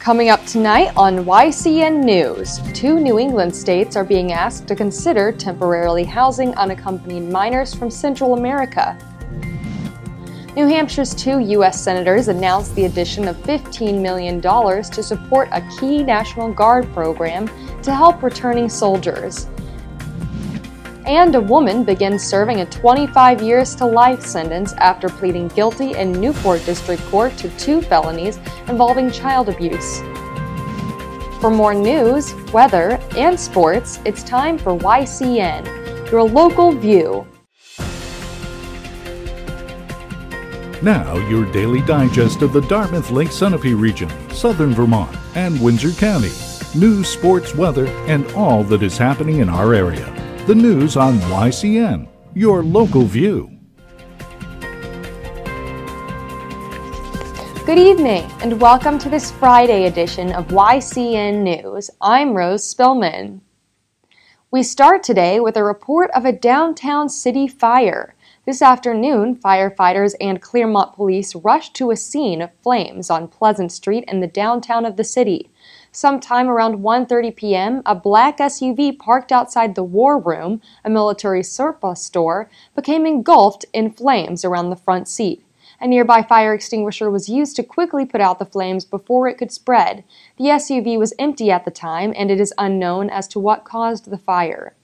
Coming up tonight on YCN News, 2 New England states are being asked to consider temporarily housing unaccompanied minors from Central America. New Hampshire's 2 U.S. senators announced the addition of $15 million to support a key National Guard program to help returning soldiers. And a woman begins serving a 25 years to life sentence after pleading guilty in Newport District Court to 2 felonies involving child abuse. For more news, weather, and sports, it's time for YCN, your local view. Now, your daily digest of the Dartmouth Lake Sunapee region, southern Vermont, and Windsor County. News, sports, weather, and all that is happening in our area. The news on YCN, your local view. Good evening, and welcome to this Friday edition of YCN News. I'm Rose Spillman. We start today with a report of a downtown city fire. This afternoon, firefighters and Claremont police rushed to a scene of flames on Pleasant Street in the downtown of the city. Sometime around 1:30 p.m., a black SUV parked outside the War Room, a military surplus store, became engulfed in flames around the front seat. A nearby fire extinguisher was used to quickly put out the flames before it could spread. The SUV was empty at the time, and it is unknown as to what caused the fire.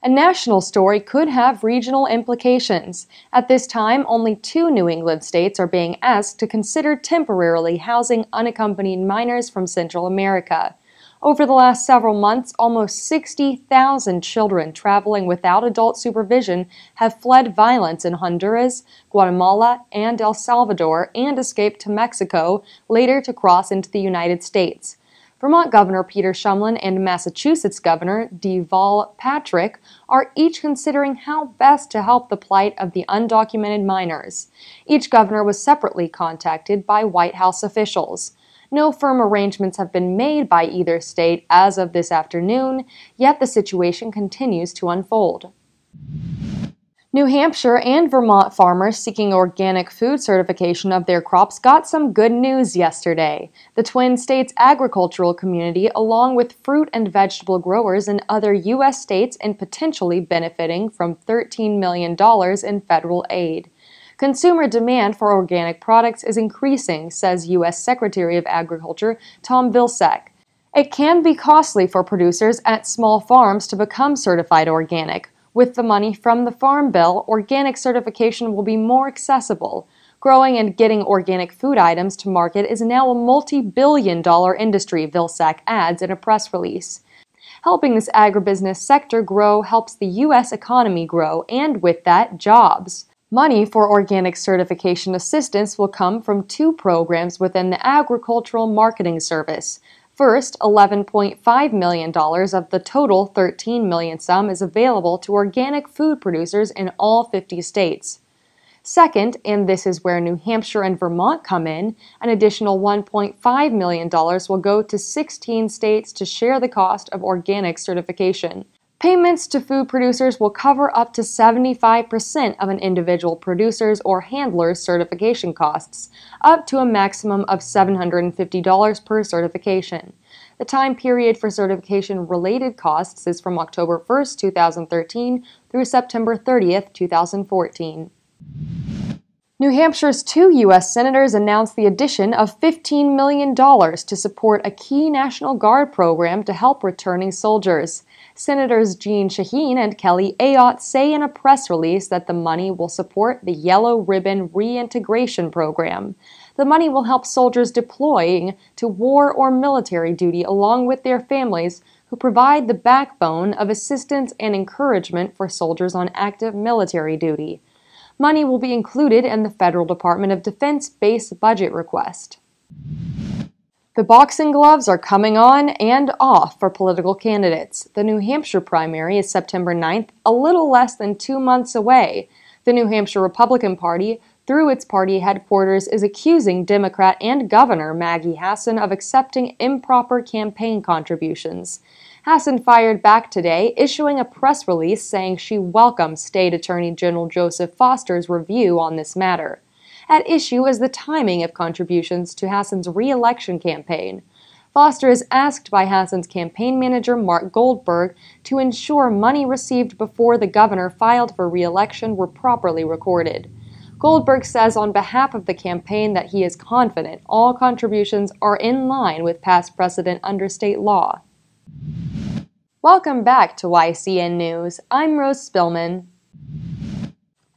A national story could have regional implications. At this time, only 2 New England states are being asked to consider temporarily housing unaccompanied minors from Central America. Over the last several months, almost 60,000 children traveling without adult supervision have fled violence in Honduras, Guatemala, and El Salvador and escaped to Mexico, later to cross into the United States. Vermont Governor Peter Shumlin and Massachusetts Governor Deval Patrick are each considering how best to help the plight of the undocumented minors. Each governor was separately contacted by White House officials. No firm arrangements have been made by either state as of this afternoon, yet the situation continues to unfold. New Hampshire and Vermont farmers seeking organic food certification of their crops got some good news yesterday. The Twin States agricultural community, along with fruit and vegetable growers in other U.S. states, and potentially benefiting from $13 million in federal aid. Consumer demand for organic products is increasing, says U.S. Secretary of Agriculture Tom Vilsack. It can be costly for producers at small farms to become certified organic. With the money from the Farm Bill, organic certification will be more accessible. Growing and getting organic food items to market is now a multi-billion-dollar industry, Vilsack adds in a press release. Helping this agribusiness sector grow helps the U.S. economy grow, and with that, jobs. Money for organic certification assistance will come from 2 programs within the Agricultural Marketing Service. First, $11.5 million of the total $13 million sum is available to organic food producers in all 50 states. Second, and this is where New Hampshire and Vermont come in, an additional $1.5 million will go to 16 states to share the cost of organic certification. Payments to food producers will cover up to 75% of an individual producer's or handler's certification costs, up to a maximum of $750 per certification. The time period for certification-related costs is from October 1, 2013 through September 30, 2014. New Hampshire's 2 U.S. senators announced the addition of $15 million to support a key National Guard program to help returning soldiers. Senators Jean Shaheen and Kelly Ayotte say in a press release that the money will support the Yellow Ribbon Reintegration Program. The money will help soldiers deploying to war or military duty along with their families who provide the backbone of assistance and encouragement for soldiers on active military duty. Money will be included in the Federal Department of Defense base budget request. The boxing gloves are coming on and off for political candidates. The New Hampshire primary is September 9th, a little less than 2 months away. The New Hampshire Republican Party, through its party headquarters, is accusing Democrat and Governor Maggie Hassan of accepting improper campaign contributions. Hassan fired back today, issuing a press release saying she welcomes State Attorney General Joseph Foster's review on this matter. At issue is the timing of contributions to Hassan's re-election campaign. Foster is asked by Hassan's campaign manager Mark Goldberg to ensure money received before the governor filed for re-election were properly recorded. Goldberg says on behalf of the campaign that he is confident all contributions are in line with past precedent under state law. Welcome back to YCN News. I'm Rose Spillman.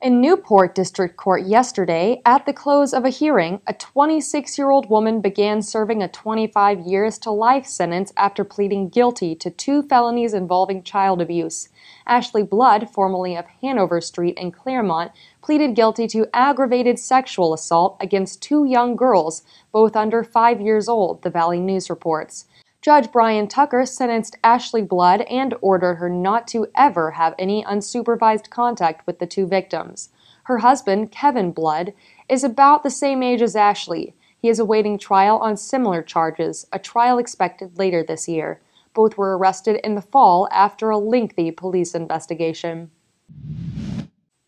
In Newport District Court yesterday, at the close of a hearing, a 26-year-old woman began serving a 25 years to life sentence after pleading guilty to 2 felonies involving child abuse. Ashley Blood, formerly of Hanover Street in Claremont, pleaded guilty to aggravated sexual assault against 2 young girls, both under 5 years old, the Valley News reports. Judge Brian Tucker sentenced Ashley Blood and ordered her not to ever have any unsupervised contact with the 2 victims. Her husband, Kevin Blood, is about the same age as Ashley. He is awaiting trial on similar charges, a trial expected later this year. Both were arrested in the fall after a lengthy police investigation.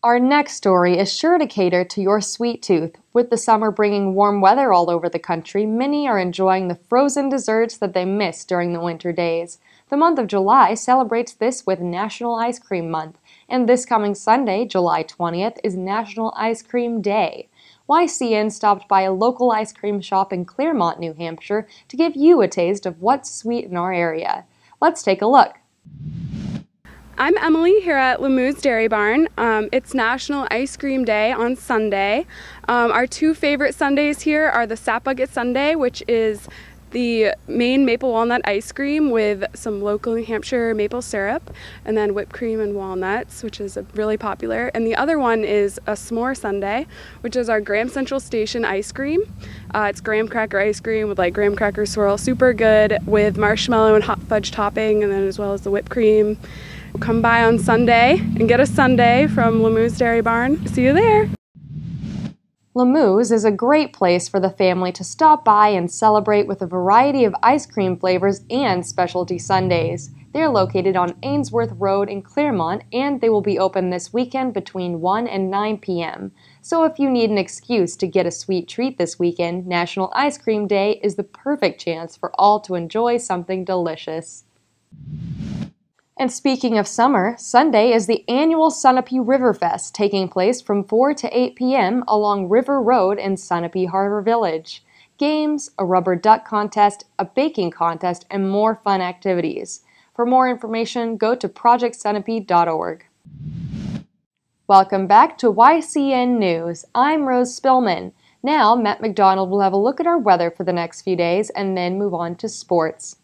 Our next story is sure to cater to your sweet tooth. With the summer bringing warm weather all over the country, many are enjoying the frozen desserts that they miss during the winter days. The month of July celebrates this with National Ice Cream Month, and this coming Sunday, July 20th, is National Ice Cream Day. YCN stopped by a local ice cream shop in Claremont, New Hampshire, to give you a taste of what's sweet in our area. Let's take a look. I'm Emily here at Lemoo's Dairy Barn. It's National Ice Cream Day on Sunday. Our 2 favorite sundaes here are the Sapugget Sundae, which is the Maine maple walnut ice cream with some local New Hampshire maple syrup, and then whipped cream and walnuts, which is really popular. And the other one is a s'more sundae, which is our Graham Central Station ice cream. It's graham cracker ice cream with like graham cracker swirl, super good with marshmallow and hot fudge topping, and then as well as the whipped cream. Come by on Sunday and get a sundae from Lemoo's Dairy Barn. See you there! Lemoo's is a great place for the family to stop by and celebrate with a variety of ice cream flavors and specialty sundaes. They're located on Ainsworth Road in Claremont, and they will be open this weekend between 1 and 9 p.m. So if you need an excuse to get a sweet treat this weekend, National Ice Cream Day is the perfect chance for all to enjoy something delicious. And speaking of summer, Sunday is the annual Sunapee Riverfest taking place from 4 to 8 p.m. along River Road in Sunapee Harbor Village. Games, a rubber duck contest, a baking contest, and more fun activities. For more information, go to projectsunapee.org. Welcome back to YCN News. I'm Rose Spillman. Now, Matt McDonald will have a look at our weather for the next few days and then move on to sports.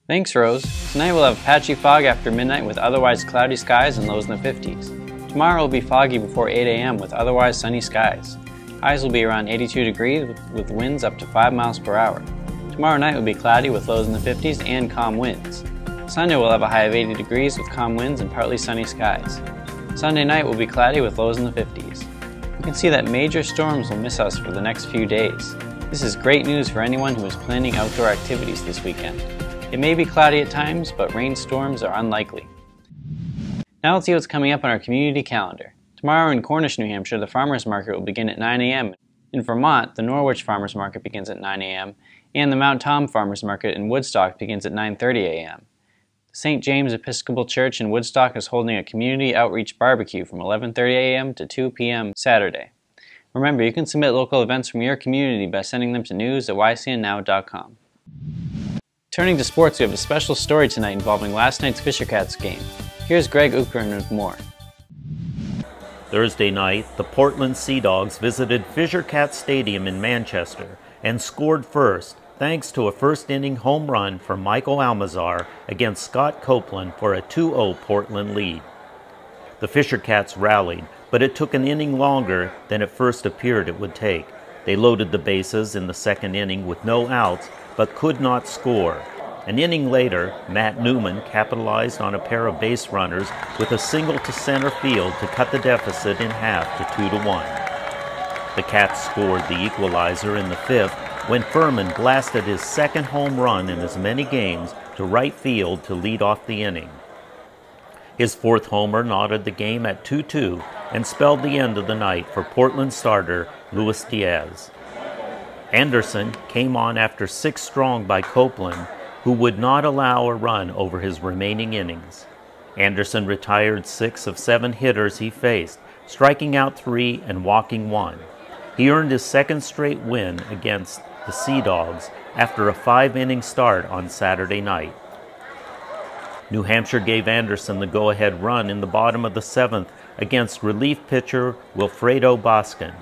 Thanks, Rose. Tonight we'll have patchy fog after midnight with otherwise cloudy skies and lows in the 50s. Tomorrow will be foggy before 8 a.m. with otherwise sunny skies. Highs will be around 82 degrees with winds up to 5 miles per hour. Tomorrow night will be cloudy with lows in the 50s and calm winds. Sunday will have a high of 80 degrees with calm winds and partly sunny skies. Sunday night will be cloudy with lows in the 50s. You can see that major storms will miss us for the next few days. This is great news for anyone who is planning outdoor activities this weekend. It may be cloudy at times, but rainstorms are unlikely. Now let's see what's coming up on our community calendar. Tomorrow in Cornish, New Hampshire, the farmers market will begin at 9 a.m. In Vermont, the Norwich Farmers Market begins at 9 a.m. and the Mount Tom Farmers Market in Woodstock begins at 9:30 a.m. The St. James Episcopal Church in Woodstock is holding a community outreach barbecue from 11:30 a.m. to 2 p.m. Saturday. Remember, you can submit local events from your community by sending them to news@ycnnow.com. Turning to sports, we have a special story tonight involving last night's Fisher Cats game. Here's Greg Ukren with more. Thursday night, the Portland Sea Dogs visited Fisher Cats Stadium in Manchester and scored first, thanks to a first-inning home run from Michael Almazar against Scott Copeland for a 2-0 Portland lead. The Fisher Cats rallied, but it took an inning longer than it first appeared it would take. They loaded the bases in the second inning with no outs, but could not score. An inning later, Matt Newman capitalized on a pair of base runners with a single to center field to cut the deficit in half to 2-1. The Cats scored the equalizer in the fifth when Furman blasted his second home run in as many games to right field to lead off the inning. His fourth homer knotted the game at 2-2 and spelled the end of the night for Portland starter Luis Diaz. Anderson came on after 6 strong by Copeland, who would not allow a run over his remaining innings. Anderson retired 6 of 7 hitters he faced, striking out 3 and walking 1. He earned his second straight win against the Sea Dogs after a 5-inning start on Saturday night. New Hampshire gave Anderson the go-ahead run in the bottom of the 7th against relief pitcher Wilfredo Boscan.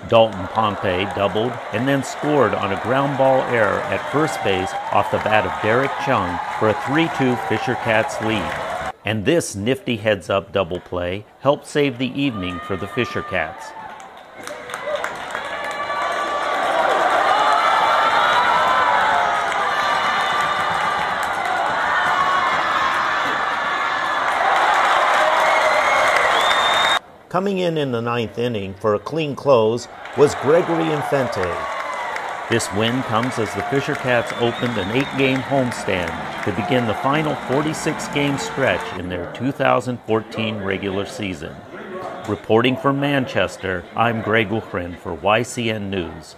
Dalton Pompey doubled and then scored on a ground ball error at first base off the bat of Derek Chung for a 3-2 Fisher Cats lead. And this nifty heads-up double play helped save the evening for the Fisher Cats. Coming in the 9th inning for a clean close was Gregory Infante. This win comes as the Fisher Cats opened an 8-game homestand to begin the final 46-game stretch in their 2014 regular season. Reporting from Manchester, I'm Greg Uchrin for YCN News.